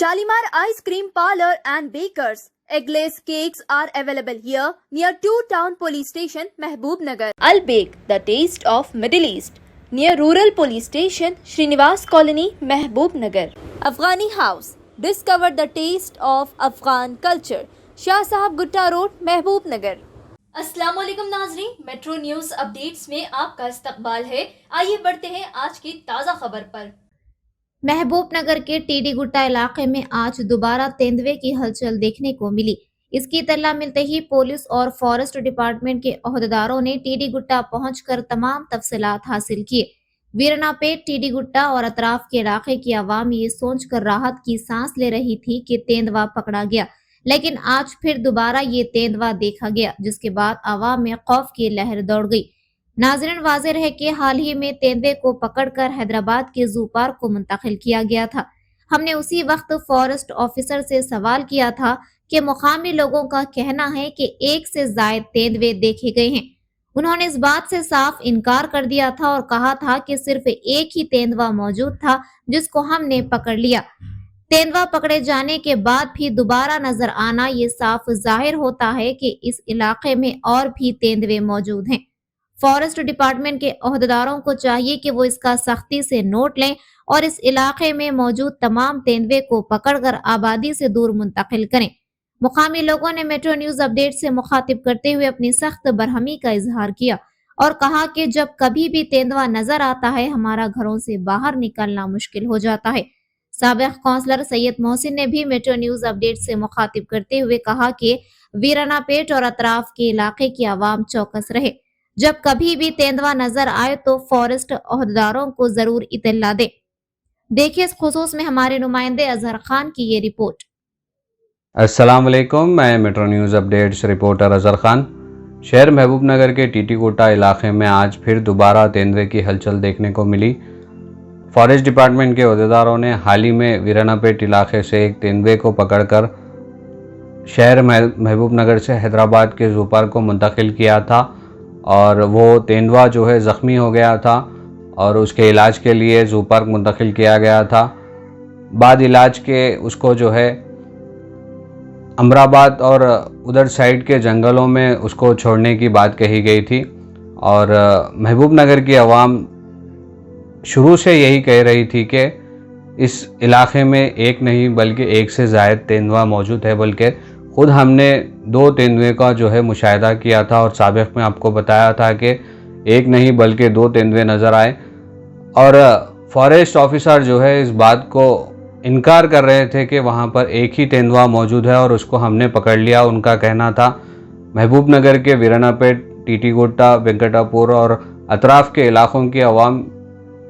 Shalimar Ice Cream Parlor and Bakers. Eggless cakes are available here near 2 Town Police Station, Mehboob Nagar. Al Bake, the taste of Middle East, near Rural Police Station, Srinivas Colony, Mehboob Nagar. Afghani House, discover the taste of Afghan culture. Shah साहब Gutta road, महबूब नगर। अस्सलाम वालेकुम नाजरीन, metro news updates में आपका इस्तकबाल है। आइए बढ़ते हैं आज की ताज़ा खबर पर। महबूब नगर के टीडी गुट्टा इलाके में आज दोबारा तेंदुए की हलचल देखने को मिली। इसकी इत्तला मिलते ही पुलिस और फॉरेस्ट डिपार्टमेंट के ओहदेदारों ने टीडी गुट्टा पहुंचकर तमाम तफसीलात हासिल किए। वीरनापेट, टीडी गुट्टा और अतराफ के इलाके की आवाम ये सोचकर राहत की सांस ले रही थी कि तेंदुआ पकड़ा गया, लेकिन आज फिर दोबारा ये तेंदुआ देखा गया, जिसके बाद आवाम में खौफ की लहर दौड़ गई। नाज़रीन, वाज़ेह रहे कि हाल ही में तेंदुए को पकड़कर हैदराबाद के जू पार्क को मुंतकिल किया गया था। हमने उसी वक्त फॉरेस्ट ऑफिसर से सवाल किया था कि मुकामी लोगों का कहना है कि 1 से ज़ायद तेंदुए देखे गए हैं। उन्होंने इस बात से साफ इनकार कर दिया था और कहा था कि सिर्फ एक ही तेंदुआ मौजूद था जिसको हमने पकड़ लिया। तेंदुआ पकड़े जाने के बाद भी दोबारा नजर आना ये साफ जाहिर होता है कि इस इलाके में और भी तेंदुए मौजूद हैं। फॉरेस्ट डिपार्टमेंट के ओहदेदारों को चाहिए कि वो इसका सख्ती से नोट लें और इस इलाके में मौजूद तमाम तेंदुए को पकड़कर आबादी से दूर मुंतकिल करें। मुकामी लोगों ने मेट्रो न्यूज अपडेट से मुखातिब करते हुए अपनी सख्त बरहमी का इजहार किया और कहा कि जब कभी भी तेंदुआ नजर आता है, हमारा घरों से बाहर निकलना मुश्किल हो जाता है। साबिक काउंसलर सैयद मोहसिन ने भी मेट्रो न्यूज अपडेट से मुखातिब करते हुए कहा कि वीरानापेट और अतराफ के इलाके की आवाम चौकस रहे। जब कभी भी तेंदुआ नजर आए तो फॉरेस्ट ओहदेदारों को जरूर इत्तला दे। देखिए इस खुसूस में हमारे नुमाइंदे अजहर खान की ये रिपोर्ट। अस्सलाम वालेकुम, मैं metro news updates reporter Azhar Khan. शहर महबूब नगर के टीटी गुट्टा इलाके में आज फिर दोबारा तेंदुए की हलचल देखने को मिली। फॉरेस्ट डिपार्टमेंट के ओहदेदारों ने हाल ही में वीरानापेट इलाके से एक तेंदुए को पकड़कर शहर महबूब नगर से हैदराबाद के जू पार्क को मुंतकिल किया था और वो तेंदुआ जो है ज़ख्मी हो गया था और उसके इलाज के लिए जू पार्क मुंतकिल किया गया था। बाद इलाज के उसको जो है अमराबाद और उधर साइड के जंगलों में उसको छोड़ने की बात कही गई थी और महबूब नगर की आवाम शुरू से यही कह रही थी कि इस इलाके में एक नहीं बल्कि 1 से ज़ायद तेंदुआ मौजूद है। बल्कि ख़ुद हमने 2 तेंदुए का जो है मुशाहिदा किया था और साबिक़ में आपको बताया था कि एक नहीं बल्कि 2 तेंदुए नज़र आए और फॉरेस्ट ऑफिसर जो है इस बात को इनकार कर रहे थे कि वहाँ पर एक ही तेंदुआ मौजूद है और उसको हमने पकड़ लिया। उनका कहना था महबूब नगर के वीरानापेट, टीटी गुट्टा, वेंकटापुर और अतराफ़ के इलाक़ों की आवाम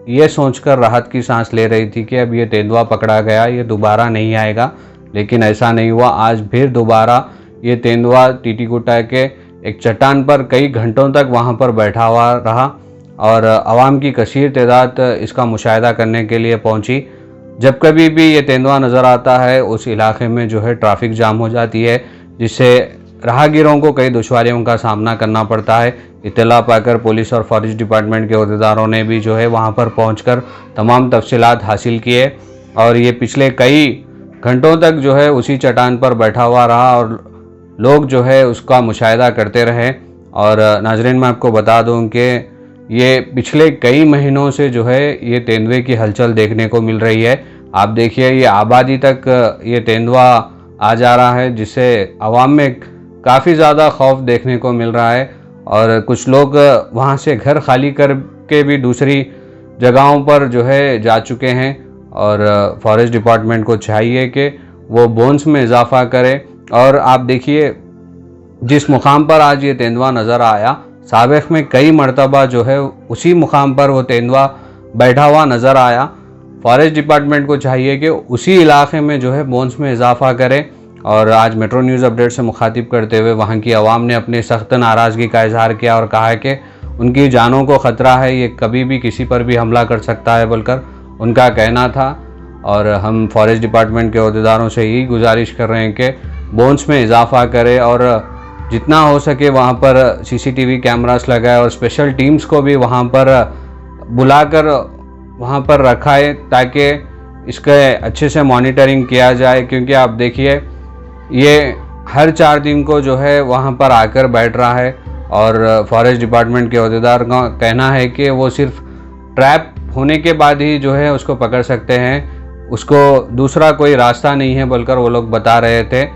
ये सोचकर राहत की सांस ले रही थी कि अब ये तेंदुआ पकड़ा गया, ये दोबारा नहीं आएगा, लेकिन ऐसा नहीं हुआ। आज फिर दोबारा ये तेंदुआ टीटी गुट्टा के एक चट्टान पर कई घंटों तक वहाँ पर बैठा हुआ रहा और आवाम की कसीर तादाद इसका मुशाहिदा करने के लिए पहुँची। जब कभी भी ये तेंदुआ नज़र आता है उस इलाके में जो है ट्रैफिक जाम हो जाती है, जिससे राहगीरों को कई दुश्वारियों का सामना करना पड़ता है। इत्तला पाकर पुलिस और फॉरेस्ट डिपार्टमेंट के ओहदेदारों ने भी जो है वहाँ पर पहुँचकर तमाम तफसीलात हासिल किए और ये पिछले कई घंटों तक जो है उसी चट्टान पर बैठा हुआ रहा और लोग जो है उसका मुशाहिदा करते रहे। और नाजरीन, मैं आपको बता दूं कि ये पिछले कई महीनों से जो है ये तेंदुए की हलचल देखने को मिल रही है। आप देखिए ये आबादी तक ये तेंदुआ आ जा रहा है, जिससे आवाम में काफ़ी ज़्यादा खौफ देखने को मिल रहा है और कुछ लोग वहाँ से घर खाली करके भी दूसरी जगहों पर जो है जा चुके हैं और फॉरेस्ट डिपार्टमेंट को चाहिए कि वो बोन्स में इजाफा करे। और आप देखिए जिस मुकाम पर आज ये तेंदुआ नज़र आया, साबिक़ में कई मरतबा जो है उसी मुकाम पर वो तेंदुआ बैठा हुआ नज़र आया। फॉरेस्ट डिपार्टमेंट को चाहिए कि उसी इलाके में जो है बोन्स में इजाफा करे। और आज मेट्रो न्यूज़ अपडेट से मुखातिब करते हुए वहाँ की आवाम ने अपनी सख्त नाराज़गी का इजहार किया और कहा है कि उनकी जानों को ख़तरा है, ये कभी भी किसी पर भी हमला कर सकता है बोलकर उनका कहना था। और हम फॉरेस्ट डिपार्टमेंट के ओहदेदारों से यही गुजारिश कर रहे हैं कि बोन्स में इजाफा करे और जितना हो सके वहाँ पर CCTV कैमरास लगाए और स्पेशल टीम्स को भी वहाँ पर बुलाकर वहाँ पर रखाए ताकि इसके अच्छे से मॉनिटरिंग किया जाए, क्योंकि आप देखिए ये हर 4 दिन को जो है वहाँ पर आकर बैठ रहा है और फॉरेस्ट डिपार्टमेंट के अहदेदार का कहना है कि वो सिर्फ ट्रैप होने के बाद ही जो है उसको पकड़ सकते हैं, उसको दूसरा कोई रास्ता नहीं है बोलकर वो लोग बता रहे थे।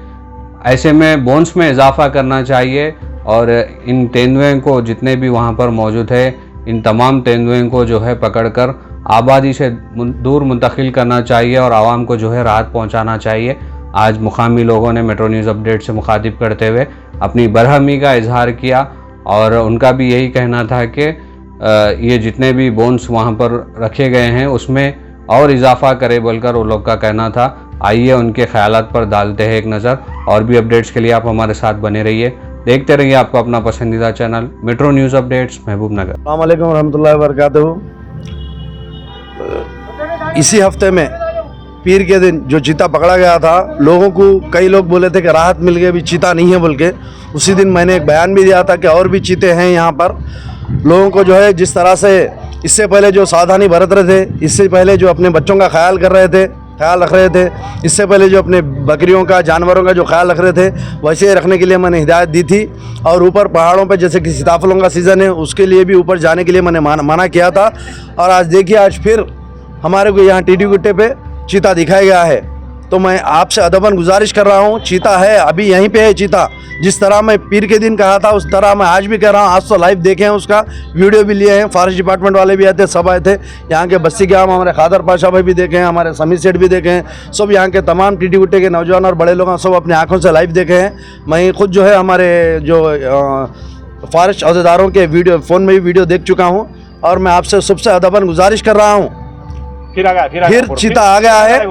ऐसे में बोन्स में इजाफा करना चाहिए और इन तेंदुए को जितने भी वहाँ पर मौजूद है इन तमाम तेंदुए को जो है पकड़कर आबादी से दूर मुंतकिल करना चाहिए और आवाम को जो है राहत पहुँचाना चाहिए। आज मुकामी लोगों ने मेट्रो न्यूज़ अपडेट से मुखातिब करते हुए अपनी बरहमी का इजहार किया और उनका भी यही कहना था कि ये जितने भी बोन्स वहाँ पर रखे गए हैं उसमें और इजाफा करे बोलकर वो लोग का कहना था। आइए उनके ख्यालात पर डालते हैं एक नज़र। और भी अपडेट्स के लिए आप हमारे साथ बने रहिए, देखते रहिए आपको अपना पसंदीदा चैनल मेट्रो न्यूज़ अपडेट्स महबूब नगर। अस्सलाम वालेकुम रहमतुल्लाहि व बरकातहू। इसी हफ्ते में पीर के दिन जो चीता पकड़ा गया था, लोगों को कई लोग बोले थे कि राहत मिल गई, अभी चीता नहीं है बोल के। उसी दिन मैंने एक बयान भी दिया था कि और भी चीते हैं यहाँ पर। लोगों को जो है जिस तरह से इससे पहले जो सावधानी बरत रहे थे, इससे पहले जो अपने बच्चों का ख्याल रख रहे थे, इससे पहले जो अपने बकरियों का, जानवरों का जो ख्याल रख रहे थे, वैसे ही रखने के लिए मैंने हिदायत दी थी। और ऊपर पहाड़ों पे जैसे कि सीताफलों का सीज़न है, उसके लिए भी ऊपर जाने के लिए मैंने मना किया था। और आज देखिए, आज फिर हमारे को यहाँ टीडी गुट्टे पे चीता दिखाया गया है। तो मैं आपसे अदबन गुजारिश कर रहा हूँ, चीता है, अभी यहीं पे है चीता। जिस तरह मैं पीर के दिन कहा था उस तरह मैं आज भी कह रहा हूँ। आज तो लाइव देखे हैं, उसका वीडियो भी लिए हैं, फॉरेस्ट डिपार्टमेंट वाले भी आए थे, सब आए थे। यहाँ के बस्ती के आम हमारे खादर पाशा भाई भी देखे हैं, हमारे समीर सेठ भी देखे हैं, सब यहाँ के तमाम टीडी गुट्टे के नौजवान और बड़े लोग सब अपने आँखों से लाइव देखे हैं। मैं खुद जो है हमारे जो फॉरेस्ट अहदेदारों के वीडियो फ़ोन में भी वीडियो देख चुका हूँ। और मैं आपसे सबसे अदबन गुजारिश कर रहा हूँ, फिर चीता आ गया है।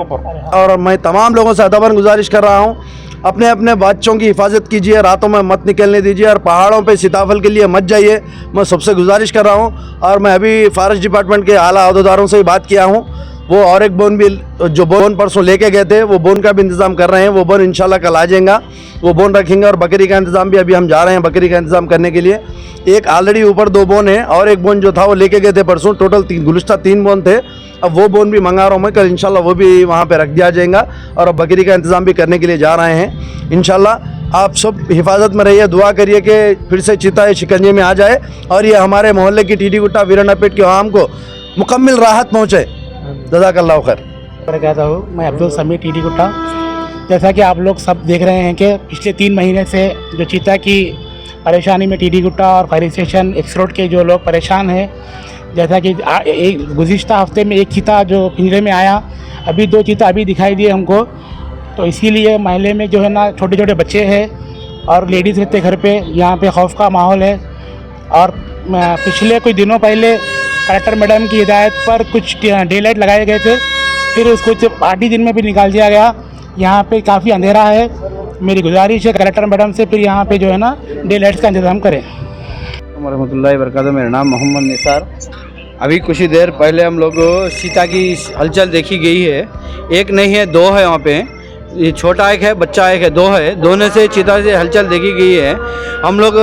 और मैं तमाम लोगों से अदबन गुजारिश कर रहा हूँ, अपने अपने बच्चों की हिफाजत कीजिए, रातों में मत निकलने दीजिए और पहाड़ों पे सीताफल के लिए मत जाइए। मैं सबसे गुजारिश कर रहा हूँ। और मैं अभी फॉरेस्ट डिपार्टमेंट के आला अहदेदारों से बात किया हूँ, वो और एक बोन भी जो बोन परसों लेके गए थे, वो बोन का भी इंतज़ाम कर रहे हैं। वो बोन इंशाल्लाह कल आ जाएगा, वो बोन रखेंगे। और बकरी का इंतज़ाम भी अभी हम जा रहे हैं बकरी का इंतज़ाम करने के लिए। एक ऑलरेडी ऊपर 2 बोन है और एक बोन जो था वो लेके गए थे परसों। टोटल 3 बोन थे। अब वो बोन भी मंगा रहा हूँ मैं, कल इंशाल्लाह वो भी वहाँ पे रख दिया जाएगा। और अब बकरी का इंतज़ाम भी करने के लिए जा रहे हैं इंशाल्लाह। आप सब हिफाजत में रहिए, दुआ करिए कि फिर से चीता ये शिकंजे में आ जाए और ये हमारे मोहल्ले की टीडी गुट्टा वीरानापेट के आवाम को मुकम्मल राहत पहुँचे। जज़ाकल्लाहु खैर। कहता हूँ मैं अब्दुल समीर टीडी गुट्टा। जैसा कि आप लोग सब देख रहे हैं कि पिछले 3 महीने से जो चीता की परेशानी में टीडी गुट्टा और फायर स्टेशन एक्स रोड के जो लोग परेशान हैं, जैसा कि एक गुज़िश्ता हफ्ते में एक चीता जो पिंजरे में आया, अभी 2 चीता अभी दिखाई दिए हमको। तो इसीलिए महल्ले में जो है ना छोटे छोटे बच्चे हैं और लेडीज़ रहते घर पे, यहाँ पे खौफ का माहौल है। और पिछले कुछ दिनों पहले कलेक्टर मैडम की हिदायत पर कुछ डे लाइट लगाए गए थे, फिर उसको 8 दिन में भी निकाल दिया गया। यहाँ पे काफ़ी अंधेरा है। मेरी गुजारिश है कलेक्टर मैडम से फिर यहाँ पे जो है ना डे लाइट्स का इंतज़ाम करें। रहमतुल्लाहि व बरकातहू। मेरा नाम मोहम्मद निसार। अभी कुछ ही देर पहले हम लोग चीता की हलचल देखी गई है। एक नहीं है, 2 है वहाँ पे। ये छोटा एक है, बच्चा एक है, 2 है। दोनों से चीता से हलचल देखी गई है। हम लोग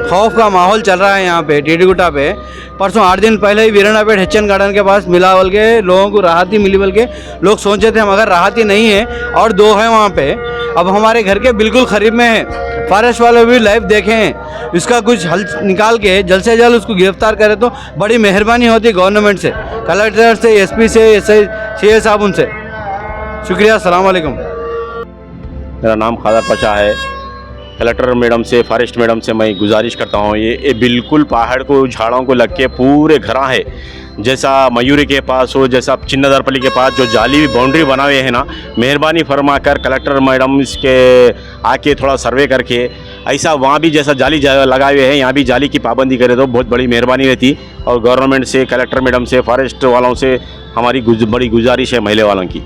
खौफ का माहौल चल रहा है यहाँ पे टीडी गुट्टा पे। परसों 8 दिन पहले ही वीरानापेट हेचन गार्डन के पास मिला बोल के लोगों को राहत ही मिली बोल के लोग सोचे थे, मगर राहत ही नहीं है और 2 है वहाँ पे। अब हमारे घर के बिल्कुल करीब में है। फॉरेस्ट वाले भी लाइव देखे हैं, इसका कुछ हल निकाल के जल्द से जल्द उसको गिरफ्तार करे तो बड़ी मेहरबानी होती गवर्नमेंट से, कलेक्टर से, एसपी से, सीए साहब उनसे। शुक्रिया, अस्सलाम वालेकुम। मेरा नाम खादर पाशा है। कलेक्टर मैडम से, फॉरेस्ट मैडम से मैं गुजारिश करता हूँ, ये बिल्कुल पहाड़ को, झाड़ों को लग के पूरे घरा है। जैसा मयूरी के पास हो, जैसा चिन्नदरपल्ली के पास जो जाली बाउंड्री बना हुए है ना, मेहरबानी फरमा कर कलेक्टर मैडम इसके आके थोड़ा सर्वे करके ऐसा वहाँ भी जैसा जाली लगाए हुए हैं यहाँ भी जाली की पाबंदी करे तो बहुत बड़ी मेहरबानी रहती। और गवर्नमेंट से, कलेक्टर मैडम से, फॉरेस्ट वालों से हमारी बड़ी गुजारिश है महल्ले वालों की।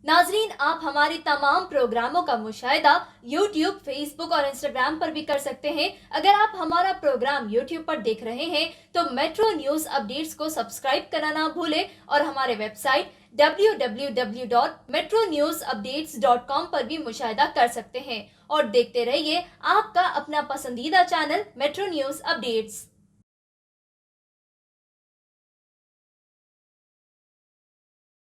नाजरीन, आप हमारे तमाम प्रोग्रामों का मुशाहिदा YouTube, Facebook और Instagram पर भी कर सकते हैं। अगर आप हमारा प्रोग्राम YouTube पर देख रहे हैं तो मेट्रो न्यूज़ अपडेट्स को सब्सक्राइब करना ना भूलें और हमारे वेबसाइट www.metronewsupdates.com पर भी मुशाहिदा कर सकते हैं। और देखते रहिए आपका अपना पसंदीदा चैनल मेट्रो न्यूज़ अपडेट्स।